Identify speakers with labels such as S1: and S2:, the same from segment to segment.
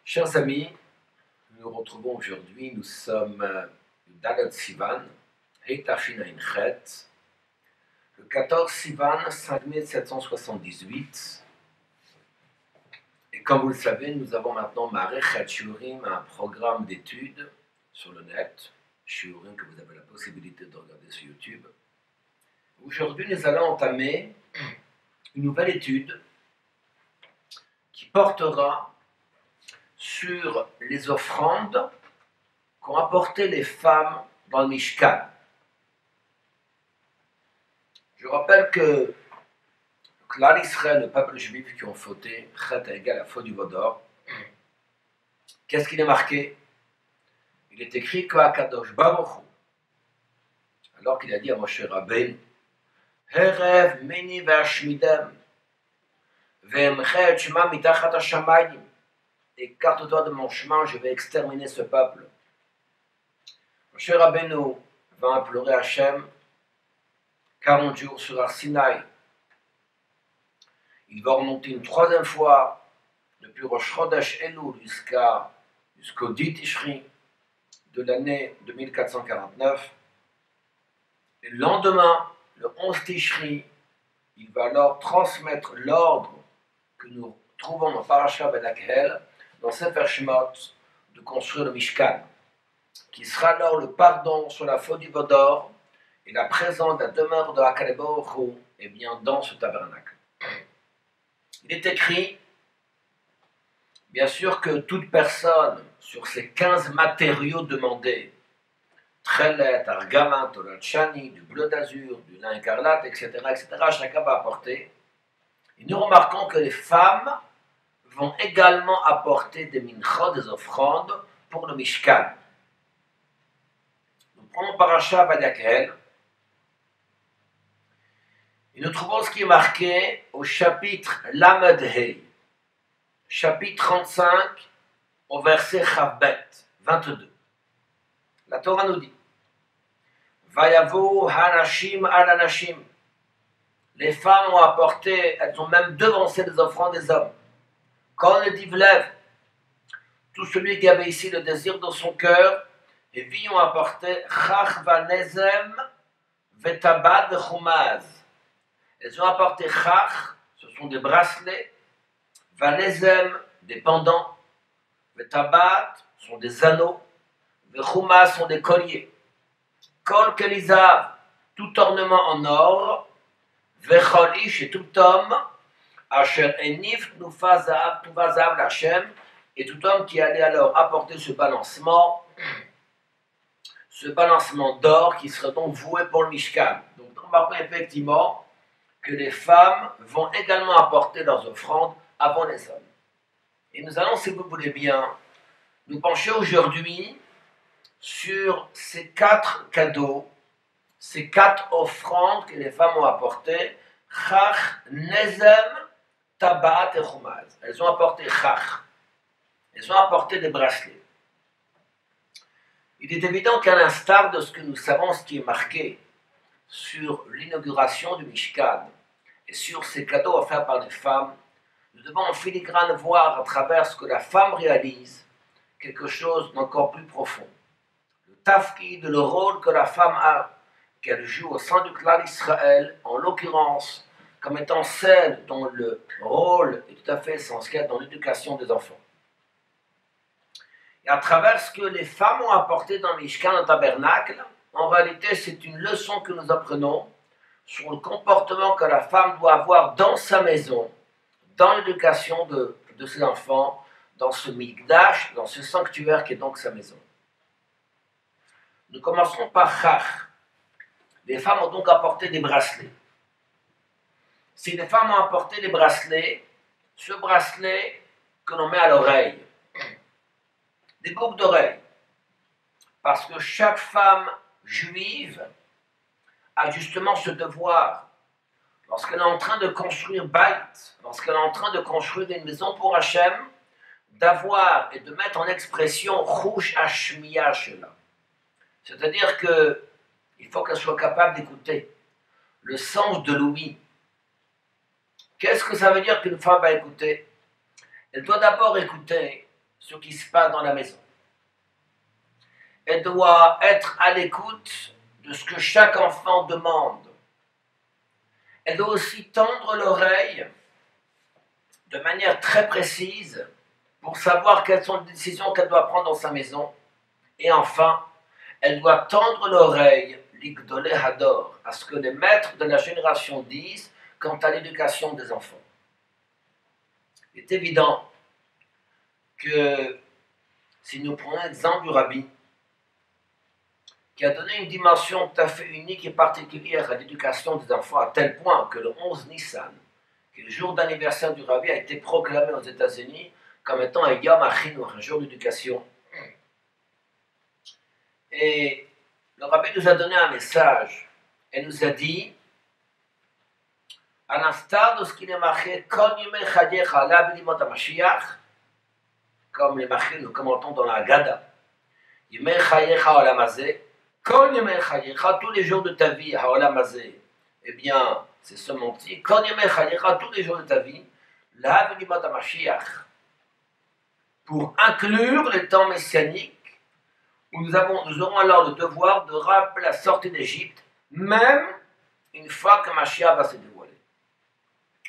S1: Chers amis, nous nous retrouvons aujourd'hui, nous sommes Dalet Sivan, Heitafin Ainchet, le 14 Sivan 5778. Et comme vous le savez, nous avons maintenant Marechet Shiurim, un programme d'études sur le net, Shiurim que vous avez la possibilité de regarder sur YouTube. Aujourd'hui, nous allons entamer une nouvelle étude qui portera sur les offrandes qu'ont apportées les femmes dans le Mishkan. Je rappelle que Klal Israël, le peuple juif qui ont fauté, Chet égale la faute du Vaudor, qu'est-ce qu'il est marqué? Il est écrit que Akadosh Baruch Hu, alors qu'il a dit à Moshe Rabbeinu, Herev meni ve'ashmidem, ve'emche et shema mitachat hashamayim, écarte-toi de mon chemin, je vais exterminer ce peuple. Moshe Rabbeinu va implorer Hachem 40 jours sur Har Sinaï. Il va remonter une troisième fois depuis Rosh Chodesh Elul jusqu'au 10 Tishri de l'année 2449. Et le lendemain, le 11 Tishri, il va alors transmettre l'ordre que nous trouvons dans Parashat Vayakhel, dans Sefer Shemot, de construire le Mishkan, qui sera alors le pardon sur la faute du Vaudor et la présence de la demeure de Hakadosh Baruch Hu, et bien dans ce tabernacle. Il est écrit, bien sûr, que toute personne sur ces 15 matériaux demandés, Tchelet, Argaman, Tolat Shani, du bleu d'azur, du lin écarlate, etc., chacun va apporter. Et nous remarquons que les femmes vont également apporter des minchot, des offrandes, pour le Mishkan. Nous prenons Parashat Vayakhel, et nous trouvons ce qui est marqué au chapitre Lamed Hei, chapitre 35, au verset Chavbet, 22. La Torah nous dit, Vayavu hanashim al anashim. Les femmes ont apporté, elles ont même devancé les offrandes des hommes. Quand le divlev, tout celui qui avait ici le désir dans son cœur, et vie ont apporté chach vanezem vetabad vechumaz. Elles ont apporté chach, ce sont des bracelets, vanezem, des pendants, vetabad, sont des anneaux, vechumaz sont des colliers. Kol kelizav, tout ornement en or, vechol ish et tout homme, Asher enif nufa zahav tuva zahav l'Hachem, et tout homme qui allait alors apporter ce balancement d'or qui serait donc voué pour le Mishkan. Donc nous remarquons effectivement que les femmes vont également apporter leurs offrandes avant les hommes. Et nous allons, si vous voulez bien, nous pencher aujourd'hui sur ces 4 cadeaux, ces 4 offrandes que les femmes ont apportées, chach, nezem, tabat et chumaz. Elles ont apporté chach. Elles ont apporté des bracelets. Il est évident qu'à l'instar de ce que nous savons, ce qui est marqué sur l'inauguration du Mishkan et sur ces cadeaux offerts par les femmes, nous devons en filigrane voir à travers ce que la femme réalise quelque chose d'encore plus profond. Le tafkid, le rôle que la femme a, qu'elle joue au sein du Klal Israël, en l'occurrence, comme étant celle dont le rôle est tout à fait essentiel dans l'éducation des enfants. Et à travers ce que les femmes ont apporté dans le Mishkan, dans le tabernacle, en réalité, c'est une leçon que nous apprenons sur le comportement que la femme doit avoir dans sa maison, dans l'éducation de ses enfants, dans ce mikdash, dans ce sanctuaire qui est donc sa maison. Nous commencerons par chach. Les femmes ont donc apporté des bracelets. Si les femmes ont apporté des bracelets, ce bracelet que l'on met à l'oreille, des boucles d'oreilles, parce que chaque femme juive a justement ce devoir, lorsqu'elle est en train de construire Bait, lorsqu'elle est en train de construire une maison pour Hachem, d'avoir et de mettre en expression Rouch Hashmiya Shela. C'est-à-dire qu'il faut qu'elle soit capable d'écouter le sens de l'ouïe. Qu'est-ce que ça veut dire qu'une femme va écouter? Elle doit d'abord écouter ce qui se passe dans la maison. Elle doit être à l'écoute de ce que chaque enfant demande. Elle doit aussi tendre l'oreille de manière très précise pour savoir quelles sont les décisions qu'elle doit prendre dans sa maison. Et enfin, elle doit tendre l'oreille, l'igdolé hador, à ce que les maîtres de la génération disent quant à l'éducation des enfants. Il est évident que si nous prenons l'exemple du rabbi, qui a donné une dimension tout à fait unique et particulière à l'éducation des enfants, à tel point que le 11 Nissan, qui est le jour d'anniversaire du rabbi, a été proclamé aux États-Unis comme étant un Yom HaChinuch, un jour d'éducation. Et le rabbi nous a donné un message et nous a dit, à l'instar de ce qu'il est marqué, comme les marqués nous commentons dans la Haggadah, tous les jours de ta vie, eh bien, c'est ce menti, tous les jours de ta vie, pour inclure les temps messianiques, où nous aurons alors le devoir de rappeler la sortie d'Égypte, même une fois que Mashiach va se dévoiler.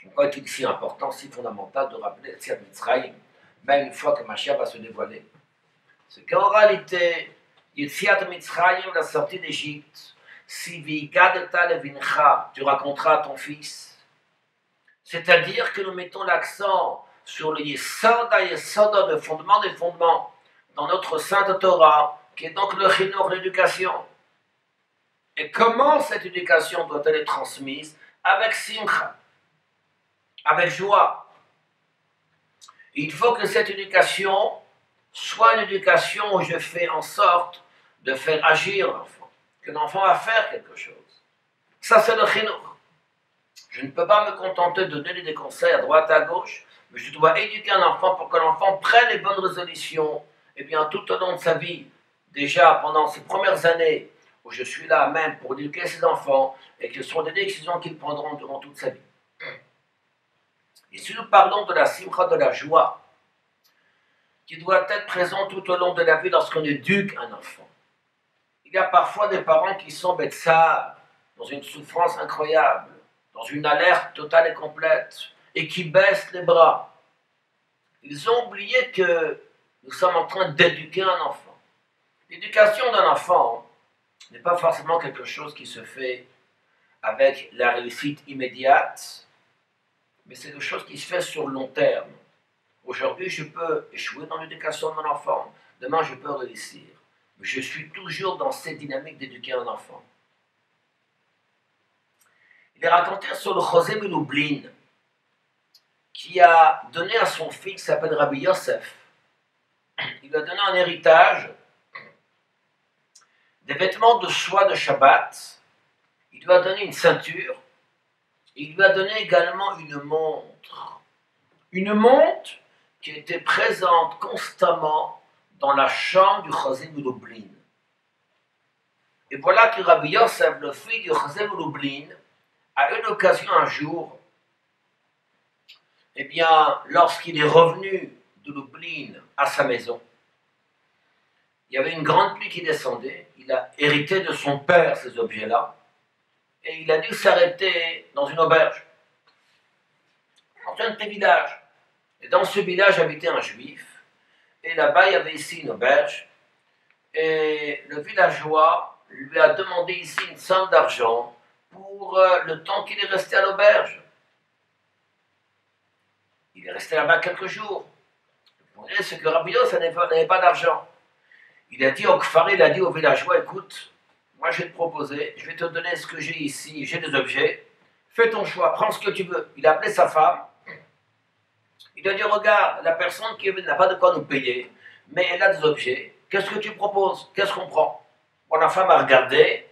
S1: Pourquoi est-il si important, si fondamental de rappeler la Tziat Mitzrayim, même une fois que Mashiach va se dévoiler? C'est qu'en réalité, Yetziat Mitzrayim, la sortie d'Égypte, si vigadeta levincha, tu raconteras à ton fils. C'est-à-dire que nous mettons l'accent sur le Yesoda, le fondement des fondements, dans notre Sainte Torah, qui est donc le Chinuch, l'éducation. Et comment cette éducation doit-elle être transmise? Avec simcha, avec joie. Il faut que cette éducation soit une éducation où je fais en sorte de faire agir l'enfant, que l'enfant va faire quelque chose. Ça, c'est le chinuch. Je ne peux pas me contenter de donner des conseils à droite, à gauche, mais je dois éduquer un enfant pour que l'enfant prenne les bonnes résolutions, et bien tout au long de sa vie, déjà pendant ces premières années où je suis là même pour éduquer ses enfants, et que ce sont des décisions qu'ils prendront durant toute sa vie. Et si nous parlons de la simcha, de la joie, qui doit être présent tout au long de la vie lorsqu'on éduque un enfant. Il y a parfois des parents qui sont bêtes-sards, dans une souffrance incroyable, dans une alerte totale et complète, et qui baissent les bras. Ils ont oublié que nous sommes en train d'éduquer un enfant. L'éducation d'un enfant n'est pas forcément quelque chose qui se fait avec la réussite immédiate, mais c'est quelque chose qui se fait sur le long terme. Aujourd'hui, je peux échouer dans l'éducation de mon enfant. Demain, je peux réussir. Mais je suis toujours dans cette dynamique d'éduquer un enfant. Il est raconté sur le Chosé Lublin, qui a donné à son fils, qui s'appelle Rabbi Yosef, il lui a donné un héritage, des vêtements de soie de Shabbat, il lui a donné une ceinture, et il lui a donné également une montre. Une montre qui était présente constamment dans la chambre du Chosé Lublin. Et voilà que Rabbi Yosef, le fils du Chosé Lublin, a eu l'occasion un jour, eh bien, lorsqu'il est revenu de Lublin à sa maison, il y avait une grande pluie qui descendait, il a hérité de son père ces objets-là, et il a dû s'arrêter dans une auberge, dans un petit village. Et dans ce village habitait un juif, et là-bas il y avait ici une auberge, et le villageois lui a demandé ici une somme d'argent pour le temps qu'il est resté à l'auberge. Il est resté là-bas quelques jours. Le problème, c'est que Rabbi Yosef n'avait pas d'argent. Il a dit au Kfar, il a dit au villageois, écoute, moi je vais te proposer, je vais te donner ce que j'ai ici, j'ai des objets, fais ton choix, prends ce que tu veux. Il a appelé sa femme, il a dit, regarde, la personne qui n'a pas de quoi nous payer, mais elle a des objets, qu'est-ce que tu proposes? Qu'est-ce qu'on prend? Bon, la femme a regardé,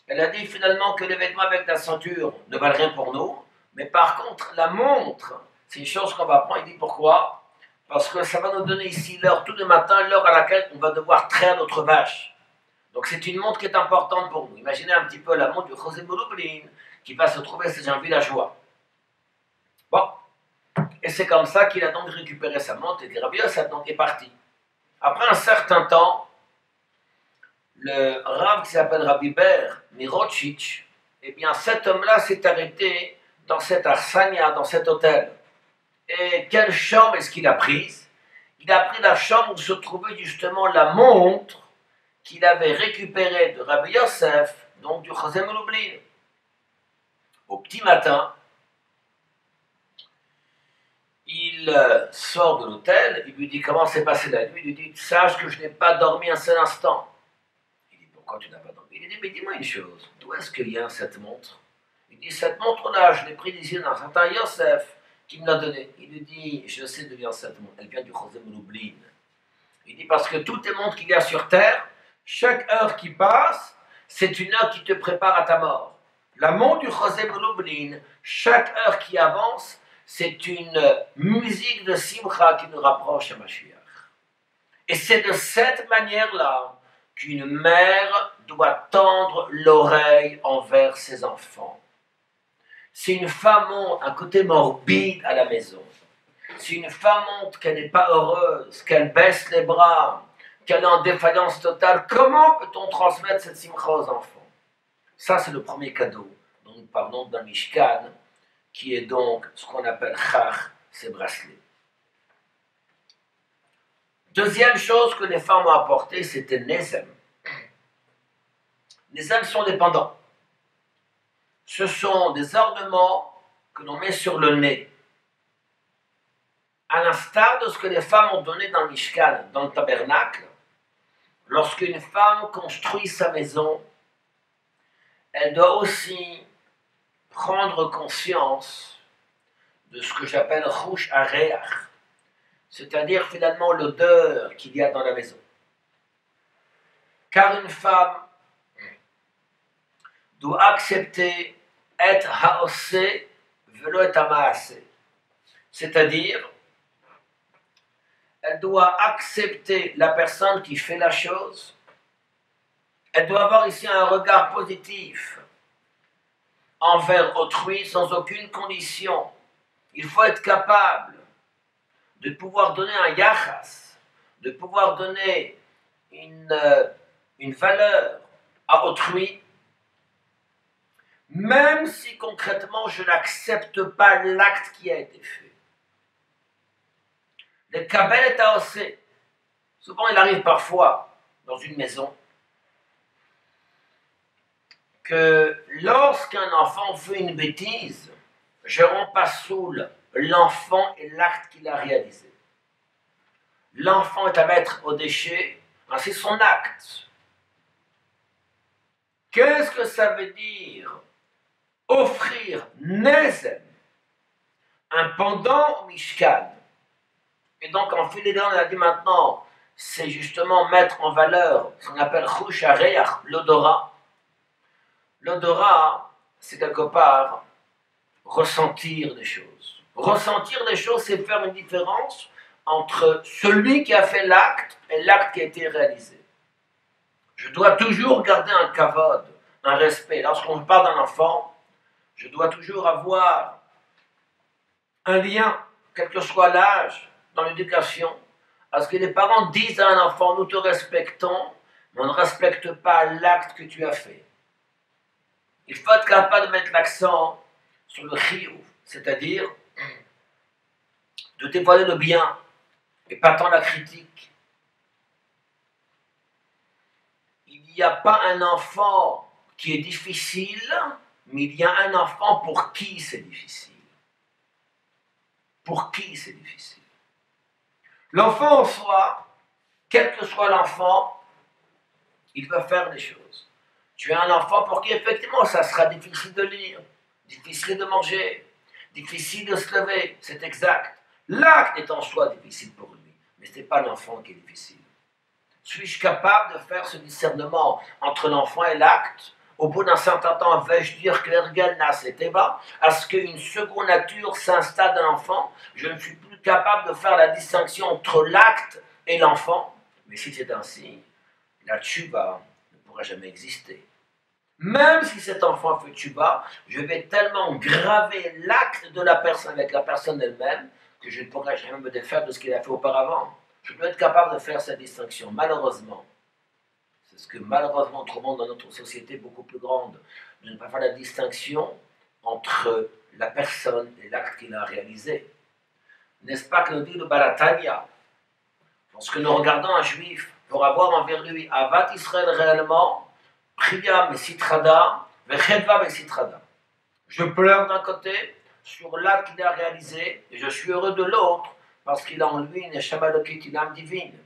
S1: elle a dit finalement que les vêtements avec la ceinture ne valent rien pour nous, mais par contre, la montre, c'est une chose qu'on va prendre. Il dit pourquoi? Parce que ça va nous donner ici l'heure, tous les matins, l'heure à laquelle on va devoir traire notre vache. Donc c'est une montre qui est importante pour nous. Imaginez un petit peu la montre du Chosé Lublin qui va se trouver chez un villageois. Bon, Et c'est comme ça qu'il a donc récupéré sa montre et que Rabbi Yosef donc est parti. Après un certain temps, le Rav qui s'appelle Rabbi Ber Mirochich, eh bien cet homme-là s'est arrêté dans cette arsania, dans cet hôtel. Et quelle chambre est-ce qu'il a prise? Il a pris la chambre où se trouvait justement la montre qu'il avait récupérée de Rabbi Yosef, donc du Chazem Lublin. Au petit matin, il sort de l'hôtel, il lui dit comment s'est passée la nuit, il lui dit sache que je n'ai pas dormi un seul instant. Il dit pourquoi tu n'as pas dormi? Il lui dit mais dis-moi une chose, d'où est-ce qu'il y a cette montre? Il dit cette montre-là, je l'ai prise ici d'un certain Yosef qui me l'a donnée. Il lui dit je sais d'où vient cette montre, elle vient du Chazem Lublin. Il dit parce que toutes les montres qu'il y a sur terre, chaque heure qui passe, c'est une heure qui te prépare à ta mort. La montre du Chazem Lublin, chaque heure qui avance, c'est une musique de Simcha qui nous rapproche à Mashiach. Et c'est de cette manière-là qu'une mère doit tendre l'oreille envers ses enfants. Si une femme montre un côté morbide à la maison, si une femme montre qu'elle n'est pas heureuse, qu'elle baisse les bras, qu'elle est en défaillance totale, comment peut-on transmettre cette Simcha aux enfants? Ça, c'est le premier cadeau dont nous parlons dans Mishkan, qui est donc ce qu'on appelle chach, ces bracelets. Deuxième chose que les femmes ont apporté, c'était Nezem. Nezem sont des pendants. Ce sont des ornements que l'on met sur le nez. À l'instar de ce que les femmes ont donné dans le Mishkan, dans le tabernacle, lorsqu'une femme construit sa maison, elle doit aussi prendre conscience de ce que j'appelle Chush Areach, c'est-à-dire finalement l'odeur qu'il y a dans la maison. Car une femme doit accepter et haose velo et amaase, c'est-à-dire elle doit accepter la personne qui fait la chose, elle doit avoir ici un regard positif envers autrui sans aucune condition. Il faut être capable de pouvoir donner un yachas, de pouvoir donner une valeur à autrui, même si concrètement je n'accepte pas l'acte qui a été fait. Le kabel est à osser. Souvent il arrive parfois dans une maison que lorsqu'un enfant fait une bêtise, je rends pas saoul l'enfant et l'acte qu'il a réalisé. L'enfant est à mettre au déchet, c'est son acte. Qu'est-ce que ça veut dire offrir Nezem, un pendant au Mishkan? Et donc en filigrane, on a dit maintenant, c'est justement mettre en valeur ce qu'on appelle Chush Hareach, l'odorat. L'odorat, c'est quelque part ressentir des choses. Ressentir des choses, c'est faire une différence entre celui qui a fait l'acte et l'acte qui a été réalisé. Je dois toujours garder un kavod, un respect. Lorsqu'on parle d'un enfant, je dois toujours avoir un lien, quel que soit l'âge, dans l'éducation, à ce que les parents disent à un enfant, nous te respectons, mais on ne respecte pas l'acte que tu as fait. Il faut être capable de mettre l'accent sur le chiyuv, c'est-à-dire de dévoiler le bien et pas tant la critique. Il n'y a pas un enfant qui est difficile, mais il y a un enfant pour qui c'est difficile. Pour qui c'est difficile. L'enfant en soi, quel que soit l'enfant, il va faire des choses. Tu as un enfant pour qui effectivement ça sera difficile de lire, difficile de manger, difficile de se lever, c'est exact. L'acte est en soi difficile pour lui, mais ce n'est pas l'enfant qui est difficile. Suis-je capable de faire ce discernement entre l'enfant et l'acte? Au bout d'un certain temps, vais-je dire que l'ergel n'a c'était bas, à ce qu'une seconde nature s'installe dans l'enfant? Je ne suis plus capable de faire la distinction entre l'acte et l'enfant. Mais si c'est ainsi, la tchouba ne pourra jamais exister. Même si cet enfant fait tchouba, je vais tellement graver l'acte de la personne avec la personne elle-même que je ne pourrai jamais me défaire de ce qu'il a fait auparavant. Je dois être capable de faire cette distinction, malheureusement. C'est ce que malheureusement nous trouvons dans notre société beaucoup plus grande, de ne pas faire la distinction entre la personne et l'acte qu'il a réalisé. N'est-ce pas que nous dit le Balatania, lorsque nous regardons un juif, pour avoir envers lui Avat Israël réellement, Priya Mesitrada, Vechedva Mesitrada. Je pleure d'un côté sur l'acte qu'il a réalisé, et je suis heureux de l'autre, parce qu'il a en lui une Neshama Elokit, une âme divine.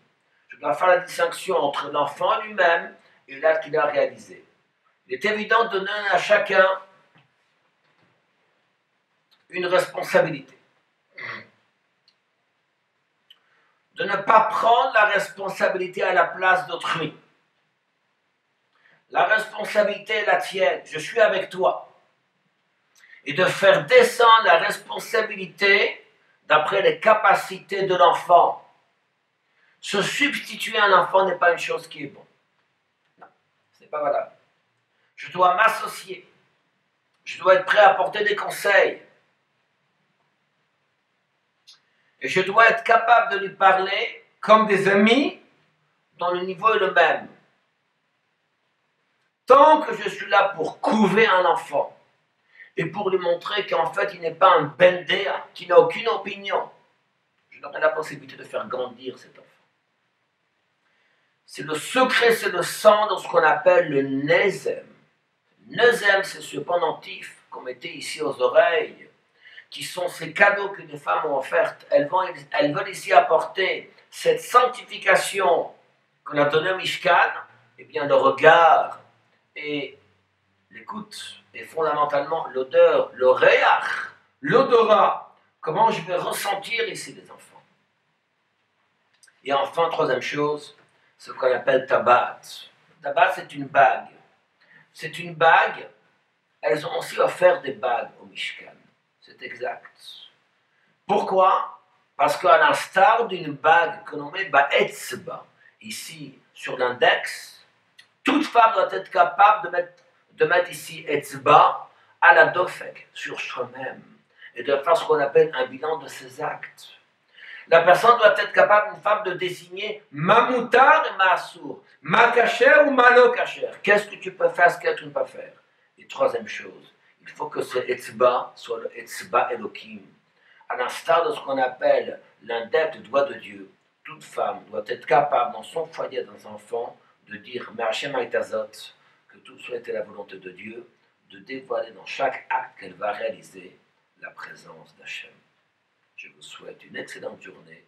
S1: Je dois faire la distinction entre l'enfant lui-même et l'acte qu'il a réalisé. Il est évident de donner à chacun une responsabilité. De ne pas prendre la responsabilité à la place d'autrui. La responsabilité est la tienne, je suis avec toi. Et de faire descendre la responsabilité d'après les capacités de l'enfant. Se substituer à un enfant n'est pas une chose qui est bonne. Non, ce n'est pas valable. Je dois m'associer. Je dois être prêt à apporter des conseils. Et je dois être capable de lui parler comme des amis dont le niveau est le même. Tant que je suis là pour couver un enfant et pour lui montrer qu'en fait il n'est pas un bendéa, qui n'a aucune opinion, je n'aurai la possibilité de faire grandir cet enfant. C'est le secret, c'est le sang de ce qu'on appelle le nezem. Nezem, c'est ce pendentif qu'on mettait ici aux oreilles, qui sont ces cadeaux que les femmes ont offerts. Elles veulent ici apporter cette sanctification qu'on a donnée au Mishkan, et bien le regard et l'écoute, et fondamentalement l'odeur, le réach, l'odorat, comment je vais ressentir ici les enfants. Et enfin, troisième chose, ce qu'on appelle tabat. Tabat, c'est une bague. C'est une bague, elles ont aussi offert des bagues au Mishkan. C'est exact. Pourquoi? Parce qu'à l'instar d'une bague que l'on met ba'etzba, ici sur l'index, toute femme doit être capable de mettre ici etzba à la dofek, sur soi-même, et de faire ce qu'on appelle un bilan de ses actes. La personne doit être capable, une femme, de désigner ma moutar et ma assour, ma kacher ou ma lo kacher. Qu'est-ce que tu peux faire, ce que tu ne peux pas faire? Et troisième chose, il faut que ce etzba soit le etzba Elohim. À l'instar de ce qu'on appelle l'index de doigt de Dieu, toute femme doit être capable, dans son foyer, dans un enfant, de dire « Me'Hashem ha'itazot », que tout soit été la volonté de Dieu, de dévoiler dans chaque acte qu'elle va réaliser la présence d'Hachem. Je vous souhaite une excellente journée.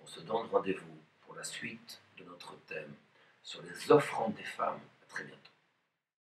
S1: On se donne rendez-vous pour la suite de notre thème sur les offrandes des femmes.